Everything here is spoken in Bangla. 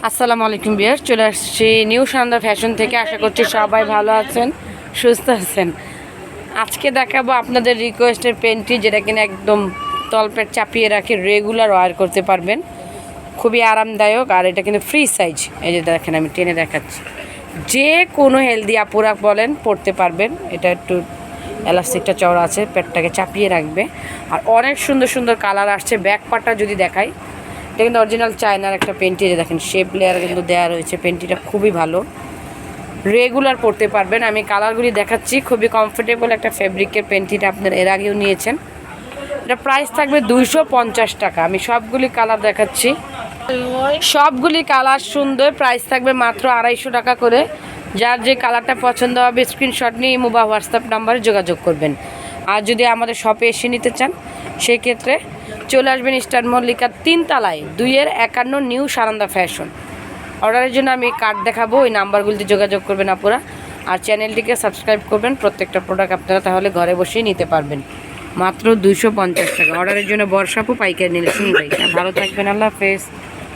আসসালামু আলাইকুম বিয়ার, চলে আসছি নিউ সানন্দা ফ্যাশন থেকে। আশা করছি সবাই ভালো আছেন, সুস্থ আছেন। আজকে দেখাবো আপনাদের রিকোয়েস্টের পেন্টটি, যেটা কিনা একদম তলপেট চাপিয়ে রাখে রেগুলার ওয়ার করতে পারবেন। খুবই আরামদায়ক, আর এটা কিন্তু ফ্রি সাইজ। এই যে দেখেন, আমি টেনে দেখাচ্ছি, যে কোনো হেলদি আপুরা বলেন পরতে পারবেন। এটা একটু এলাস্টিকটা চওড়া আছে, পেটটাকে চাপিয়ে রাখবে। আর অনেক সুন্দর সুন্দর কালার আসছে। ব্যাক পার্টটা যদি দেখাই, এটা কিন্তু অরিজিনাল চায়নার একটা পেন্টি। যে দেখেন, শেপ লেয়ার কিন্তু দেওয়া রয়েছে। পেন্টিটা খুবই ভালো, রেগুলার পরতে পারবেন। আমি কালারগুলি দেখাচ্ছি। খুবই কমফোর্টেবল একটা ফেব্রিকের পেন্টিটা, আপনার এর আগেও নিয়েছেন। এটা প্রাইস থাকবে 250 টাকা। আমি সবগুলি কালার দেখাচ্ছি, সবগুলি কালার সুন্দর। প্রাইস থাকবে মাত্র 250 টাকা করে। যার যে কালারটা পছন্দ হবে স্ক্রিনশট নিয়ে ইমো বা হোয়াটসঅ্যাপ নাম্বারে যোগাযোগ করবেন। আর যদি আমাদের শপে এসে নিতে চান, সেই ক্ষেত্রে চলে আসবেন স্টার মল্লিকা 3 তলায় 2-51 নিউ সানন্দা ফ্যাশন। অর্ডারের জন্য আমি কার্ড দেখাবো, ওই নাম্বারগুলিতে যোগাযোগ করবেন আপুরা। আর চ্যানেলটিকে সাবস্ক্রাইব করবেন। প্রত্যেকটা প্রোডাক্ট আপনারা তাহলে ঘরে বসেই নিতে পারবেন মাত্র 250 টাকা। অর্ডারের জন্য বর্ষাপু পাইকারি নিলে শুনবেই। ভালো থাকবেন, আল্লাহ হাফেজ।